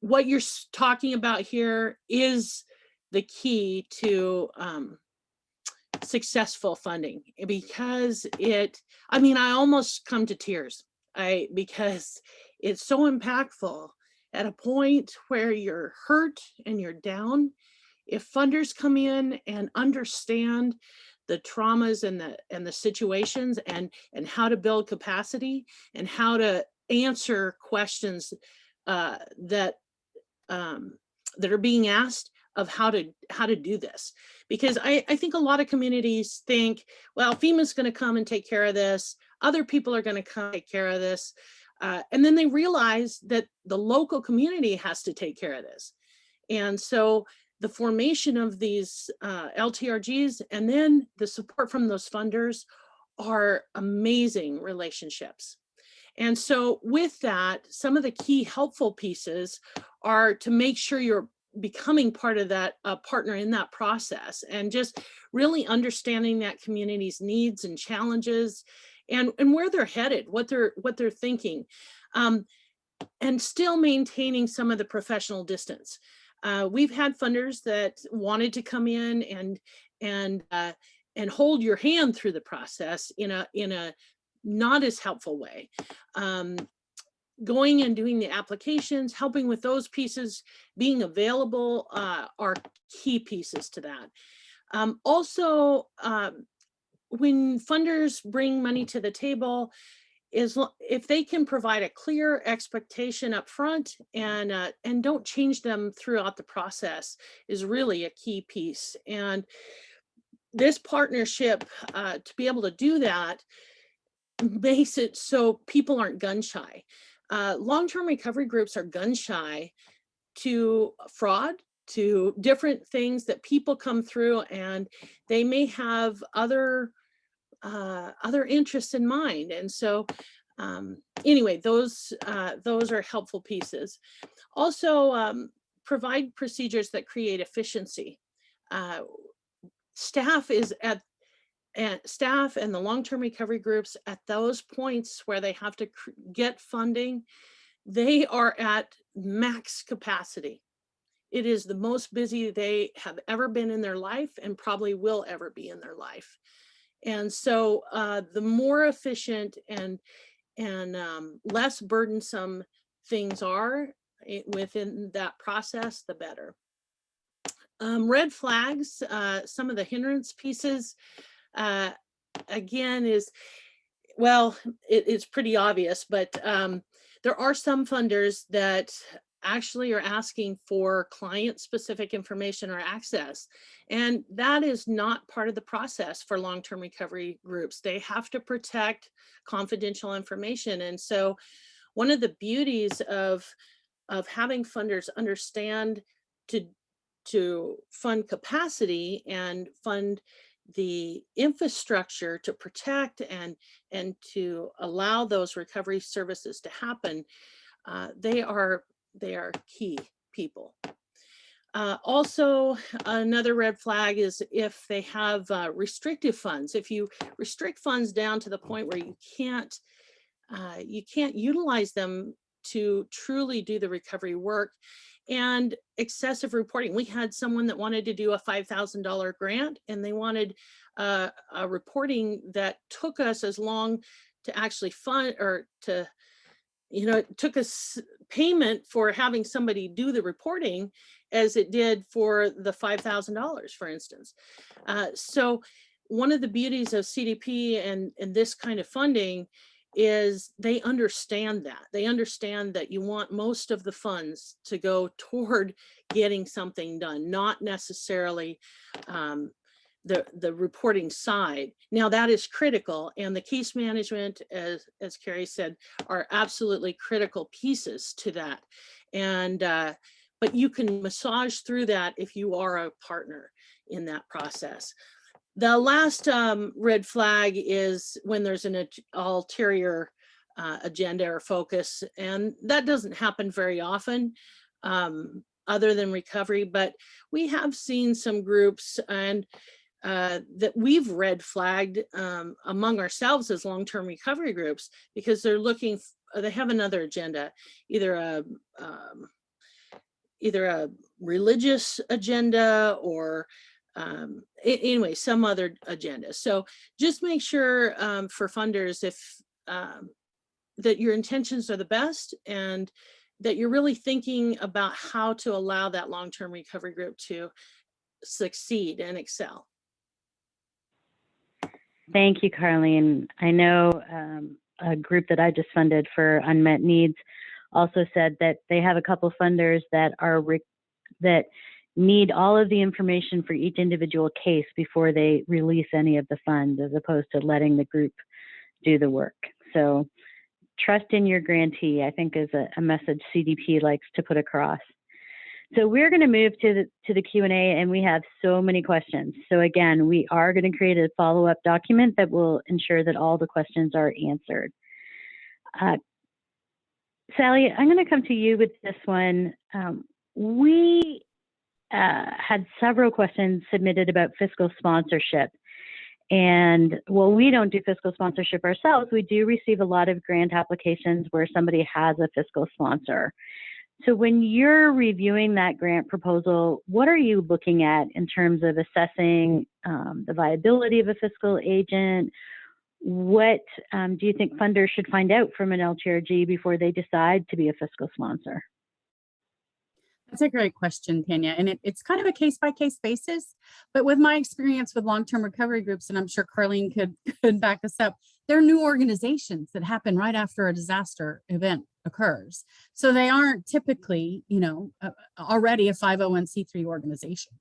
What you're talking about here is the key to successful funding, because I almost come to tears, because it's so impactful at a point where you're hurt and you're down. If funders come in and understand the traumas and the situations and how to build capacity and how to answer questions that are being asked of how to do this. Because I think a lot of communities think, well, FEMA's going to come and take care of this, other people are going to come take care of this, and then they realize that the local community has to take care of this. And so the formation of these LTRGs and then the support from those funders are amazing relationships. And so with that, some of the key helpful pieces are to make sure you're becoming part of that partner in that process, and just really understanding that community's needs and challenges and where they're headed, what they're thinking, and still maintaining some of the professional distance. We've had funders that wanted to come in and hold your hand through the process in a not as helpful way. Going and doing the applications, helping with those pieces, being available are key pieces to that. Also, when funders bring money to the table, if they can provide a clear expectation up front and don't change them throughout the process, is really a key piece. And this partnership, to be able to do that, makes it so people aren't gun shy. Long-term recovery groups are gun shy to fraud, to different things that people come through, and they may have other interests in mind. And so anyway, those are helpful pieces. Also, provide procedures that create efficiency. Staff and the long-term recovery groups at those points where they have to get funding, they are at max capacity. It is the most busy they have ever been in their life and probably will ever be in their life. And so the more efficient and less burdensome things are within that process, the better. Red flags, some of the hindrance pieces, again, is, well, it's pretty obvious, but there are some funders that actually are asking for client-specific information or access, and that is not part of the process for long-term recovery groups. They have to protect confidential information, and so one of the beauties of having funders understand to fund capacity and fund the infrastructure to protect and to allow those recovery services to happen, they are key people. Also, another red flag is if they have restrictive funds. If you restrict funds down to the point where you can't utilize them to truly do the recovery work, and excessive reporting. We had someone that wanted to do a $5,000 grant, and they wanted a reporting that took us as long to actually fund, or to, it took us payment for having somebody do the reporting as it did for the $5,000, for instance. So one of the beauties of CDP and this kind of funding is they understand that. They understand that you want most of the funds to go toward getting something done, not necessarily the reporting side. Now that is critical, and the case management, as Cari said, are absolutely critical pieces to that. And but you can massage through that if you are a partner in that process. The last red flag is when there's an ulterior agenda or focus, and that doesn't happen very often other than recovery, but we have seen some groups and that we've red flagged among ourselves as long-term recovery groups, because they're looking, they have another agenda, either a religious agenda or anyway, some other agenda. So just make sure for funders, if that your intentions are the best, and that you're really thinking about how to allow that long-term recovery group to succeed and excel. Thank you, Carlene. I know a group that I just funded for unmet needs also said that they have a couple funders that are that need all of the information for each individual case before they release any of the funds, as opposed to letting the group do the work. So trust in your grantee, I think, is a message CDP likes to put across. So we're going to move to the Q&A, and we have so many questions. So again, we are going to create a follow-up document that will ensure that all the questions are answered. Sally, I'm going to come to you with this one. We had several questions submitted about fiscal sponsorship. And while we don't do fiscal sponsorship ourselves, we do receive a lot of grant applications where somebody has a fiscal sponsor. So when you're reviewing that grant proposal, what are you looking at in terms of assessing the viability of a fiscal agent? What do you think funders should find out from an LTRG before they decide to be a fiscal sponsor? That's a great question, Tanya. And it's kind of a case-by-case basis, but with my experience with long-term recovery groups, and I'm sure Carlene could back this up, they're new organizations that happen right after a disaster event occurs. So they aren't typically, already a 501c3 organization.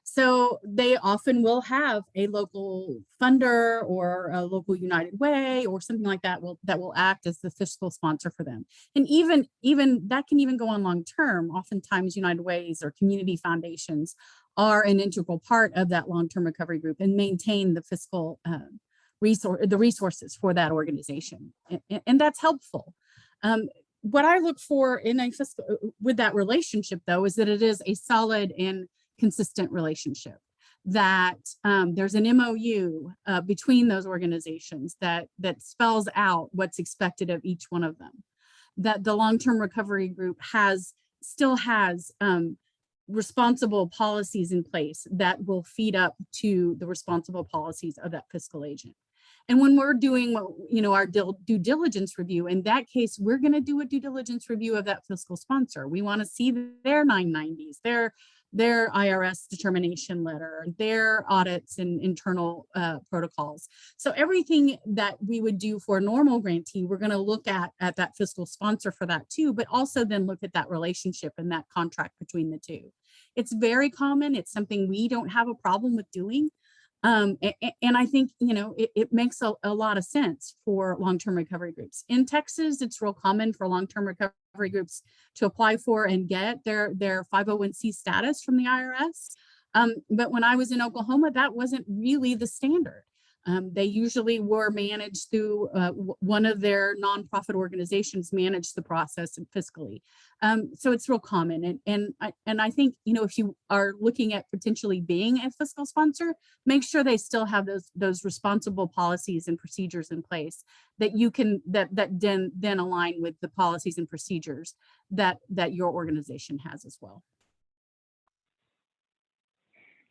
So they often will have a local funder or a local United Way or something like that that will act as the fiscal sponsor for them. And even that can even go on long term. Oftentimes United Ways or community foundations are an integral part of that long-term recovery group and maintain the fiscal resources for that organization. And that's helpful. What I look for in a fiscal with that relationship, though, is that it is a solid and consistent relationship, that there's an MOU between those organizations that spells out what's expected of each one of them, that the long-term recovery group still has responsible policies in place that will feed up to the responsible policies of that fiscal agent. And when we're doing, our due diligence review, in that case, we're going to do a due diligence review of that fiscal sponsor. We want to see their 990s, their IRS determination letter, their audits and internal protocols. So everything that we would do for a normal grantee, we're going to look at that fiscal sponsor for that too, but also then look at that relationship and that contract between the two. It's very common. It's something we don't have a problem with doing. And I think, it makes a lot of sense for long-term recovery groups. In Texas, it's real common for long-term recovery groups to apply for and get their 501c status from the IRS. But when I was in Oklahoma, that wasn't really the standard. They usually were managed through one of their nonprofit organizations managed the process fiscally. So it's real common. And I think, if you are looking at potentially being a fiscal sponsor, make sure they still have those responsible policies and procedures in place that you can, that then align with the policies and procedures that your organization has as well.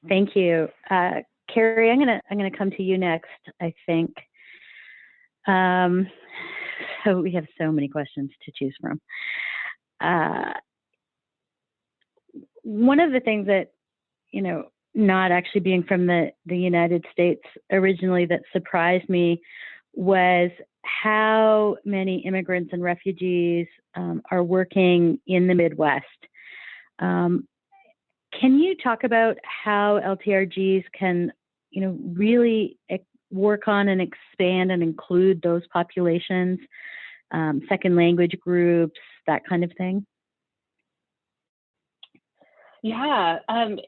Thank you. Cari, I'm gonna come to you next, I think. So we have so many questions to choose from. One of the things that, not actually being from the United States originally, that surprised me was how many immigrants and refugees are working in the Midwest. Can you talk about how LTRGs can, really work on and expand and include those populations, second language groups, that kind of thing? Yeah,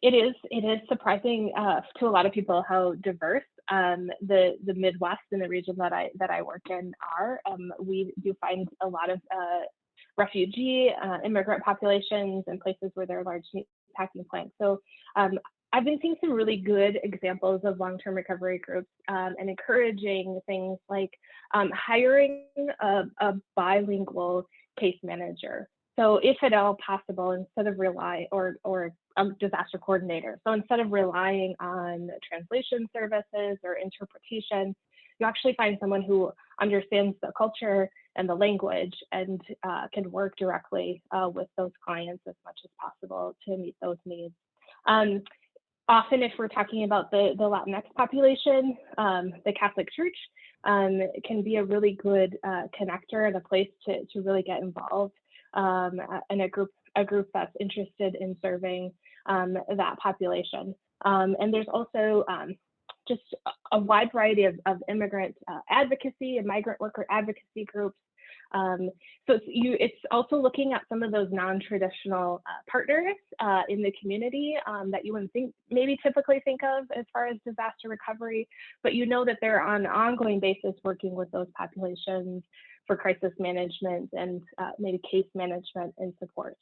it is surprising to a lot of people how diverse the Midwest and the region that I work in are. We do find a lot of refugee immigrant populations and places where there are large meat packing plants. So I've been seeing some really good examples of long-term recovery groups and encouraging things like hiring a bilingual case manager. So if at all possible, instead of or a disaster coordinator. So instead of relying on translation services or interpretation, you actually find someone who understands the culture and the language and can work directly with those clients as much as possible to meet those needs. Often, if we're talking about the Latinx population, the Catholic Church can be a really good connector and a place to really get involved in a group that's interested in serving that population. And there's also just a wide variety of immigrant advocacy and migrant worker advocacy groups. So it's also looking at some of those non-traditional partners in the community that you wouldn't maybe typically think of as far as disaster recovery, but that they're on an ongoing basis working with those populations for crisis management and maybe case management and support.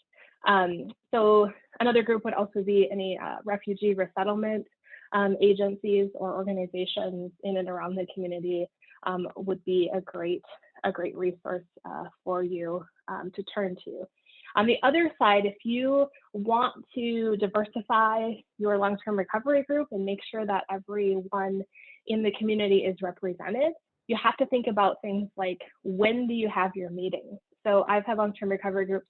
So another group would also be any refugee resettlement agencies or organizations in and around the community would be a great resource for you to turn to. On the other side, if you want to diversify your long-term recovery group and make sure that everyone in the community is represented, you have to think about things like, when do you have your meeting? So I've had long-term recovery groups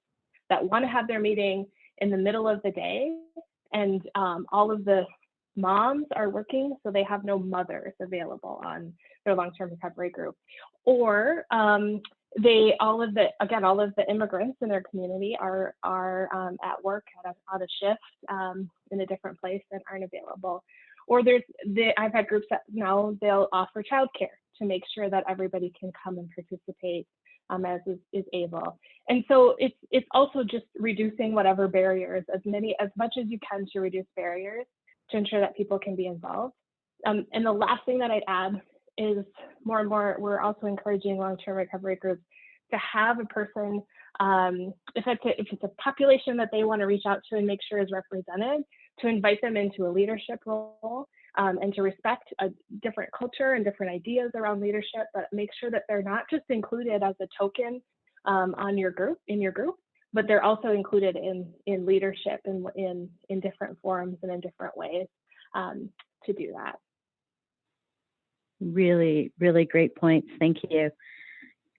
that want to have their meeting in the middle of the day, and all of the moms are working, so they have no mothers available on their long-term recovery group. Or all of the immigrants in their community are at work on a shift in a different place and aren't available. Or I've had groups that now they'll offer childcare to make sure that everybody can come and participate as is able. And so it's also just reducing whatever barriers, as much as you can, to reduce barriers to ensure that people can be involved. And the last thing that I'd add is more and more, we're also encouraging long-term recovery groups to have a person, if it's a population that they want to reach out to and make sure is represented, to invite them into a leadership role and to respect a different culture and different ideas around leadership, but make sure that they're not just included as a token in your group, but they're also included in leadership in different forums and in different ways to do that. Really, really great points. Thank you.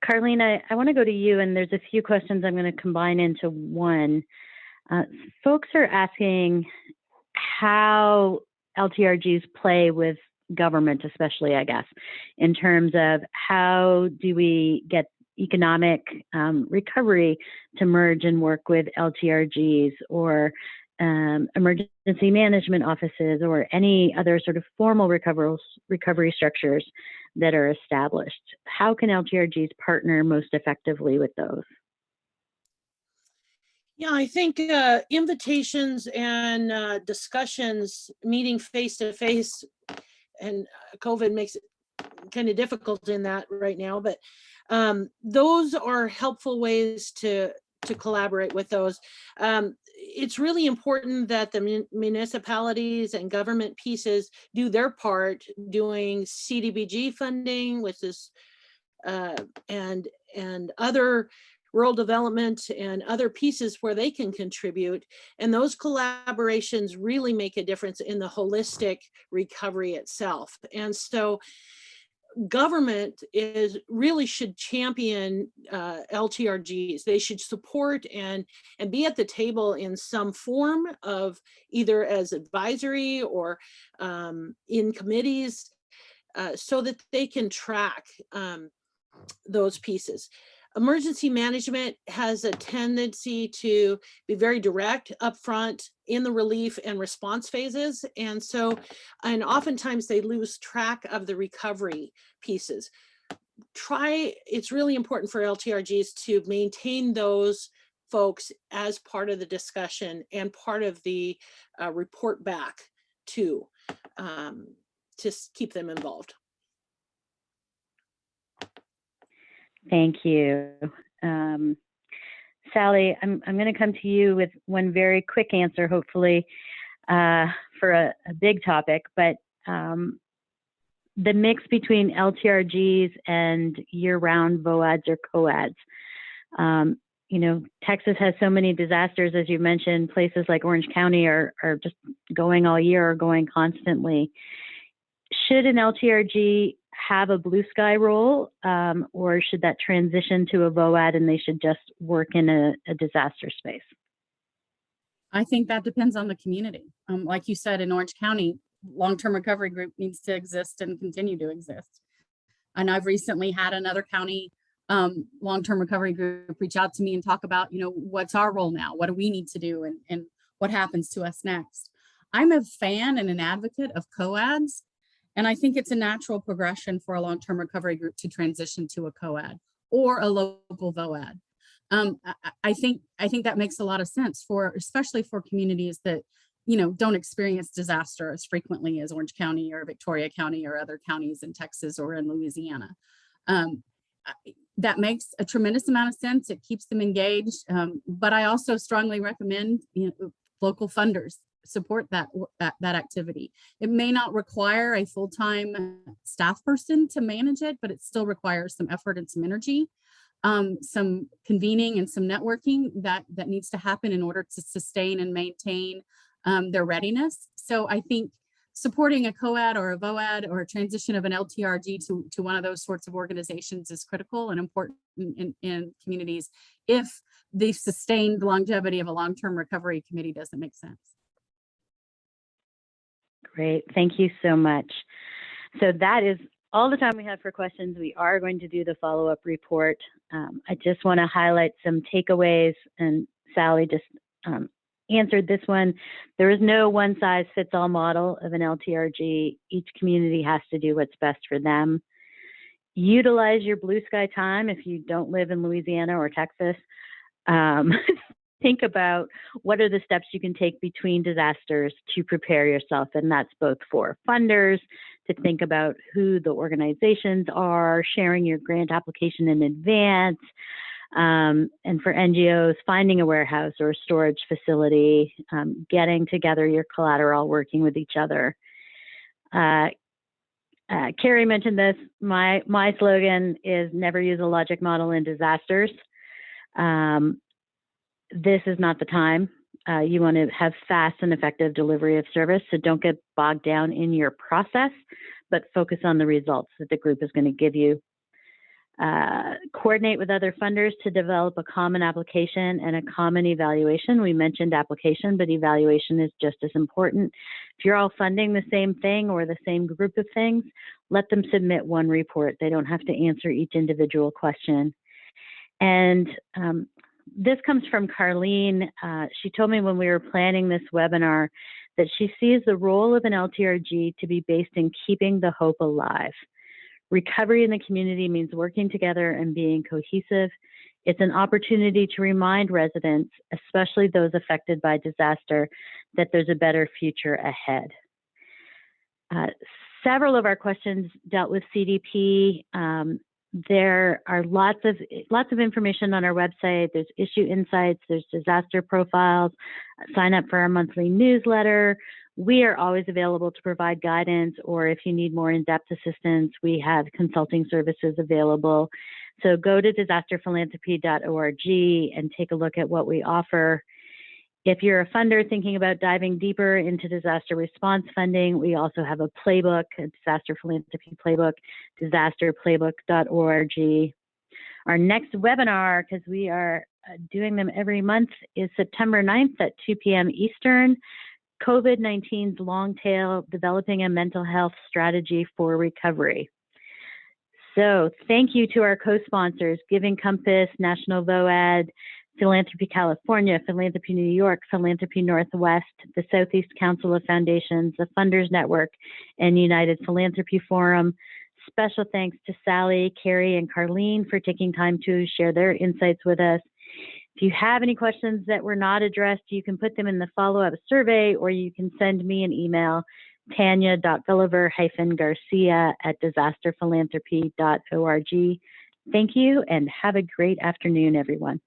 Carlene, I want to go to you, and there's a few questions I'm going to combine into one. Folks are asking how LTRGs play with government, especially, I guess, in terms of how do we get economic recovery to merge and work with LTRGs or emergency management offices or any other sort of formal recovery structures that are established. How can LTRGs partner most effectively with those? Yeah, I think invitations and discussions, meeting face to face, and COVID makes it kind of difficult in that right now, but those are helpful ways to collaborate with those. It's really important that the municipalities and government pieces do their part doing CDBG funding, which is and other rural development and other pieces where they can contribute. And those collaborations really make a difference in the holistic recovery itself. And so government really should champion LTRGs. They should support and be at the table in some form of either as advisory or in committees so that they can track those pieces. Emergency management has a tendency to be very direct upfront in the relief and response phases. And oftentimes they lose track of the recovery pieces. It's really important for LTRGs to maintain those folks as part of the discussion and part of the report back to keep them involved. Thank you. Sally, I'm going to come to you with one very quick answer, hopefully, for a big topic, but the mix between LTRGs and year-round VOADs or COADs. Texas has so many disasters, as you mentioned. Places like Orange County are just going all year or going constantly. Should an LTRG have a blue sky role, or should that transition to a VOAD and they should just work in a disaster space? I think that depends on the community. Like you said, in Orange County, long-term recovery group needs to exist and continue to exist. And I've recently had another county long-term recovery group reach out to me and talk about, what's our role now? What do we need to do? And what happens to us next? I'm a fan and an advocate of COADs. And I think it's a natural progression for a long-term recovery group to transition to a COAD or a local VOAD. I think that makes a lot of sense especially for communities that, don't experience disaster as frequently as Orange County or Victoria County or other counties in Texas or in Louisiana. That makes a tremendous amount of sense. It keeps them engaged. But I also strongly recommend local funders support that activity. It may not require a full-time staff person to manage it, but it still requires some effort and some energy, some convening and some networking that needs to happen in order to sustain and maintain their readiness. So I think supporting a COAD or a VOAD or a transition of an LTRG to one of those sorts of organizations is critical and important in communities if the sustained longevity of a long-term recovery committee doesn't make sense. Great, thank you so much. So that is all the time we have for questions. We are going to do the follow-up report. I just want to highlight some takeaways, and Sally just answered this one. There is no one-size-fits-all model of an LTRG. Each community has to do what's best for them. Utilize your blue sky time if you don't live in Louisiana or Texas. Think about what are the steps you can take between disasters to prepare yourself. And that's both for funders to think about who the organizations are, sharing your grant application in advance, and for NGOs, finding a warehouse or a storage facility, getting together your collateral, working with each other. Cari mentioned this. My slogan is never use a logic model in disasters. this is not the time. You want to have fast and effective delivery of service, so don't get bogged down in your process, but focus on the results that the group is going to give you. Coordinate with other funders to develop a common application and a common evaluation. We mentioned application, but evaluation is just as important. If you're all funding the same thing or the same group of things, let them submit one report. They don't have to answer each individual question. And this comes from Carlene. She told me when we were planning this webinar that she sees the role of an LTRG to be based in keeping the hope alive. Recovery in the community means working together and being cohesive. It's an opportunity to remind residents, especially those affected by disaster, that there's a better future ahead. Several of our questions dealt with CDP. There are lots of information on our website. There's issue insights, there's disaster profiles, sign up for our monthly newsletter. We are always available to provide guidance, or if you need more in-depth assistance, we have consulting services available. So go to disasterphilanthropy.org and take a look at what we offer. If you're a funder thinking about diving deeper into disaster response funding, we also have a playbook, a disaster philanthropy playbook, disasterplaybook.org. Our next webinar, because we are doing them every month, is September 9th at 2 p.m. Eastern. COVID-19's long tail, developing a mental health strategy for recovery. So thank you to our co-sponsors, Giving Compass, National VOAD, Philanthropy California, Philanthropy New York, Philanthropy Northwest, the Southeast Council of Foundations, the Funders Network, and United Philanthropy Forum. Special thanks to Sally, Cari, and Carlene for taking time to share their insights with us. If you have any questions that were not addressed, you can put them in the follow-up survey, or you can send me an email, tanya.gulliver-garcia@disasterphilanthropy.org. Thank you, and have a great afternoon, everyone.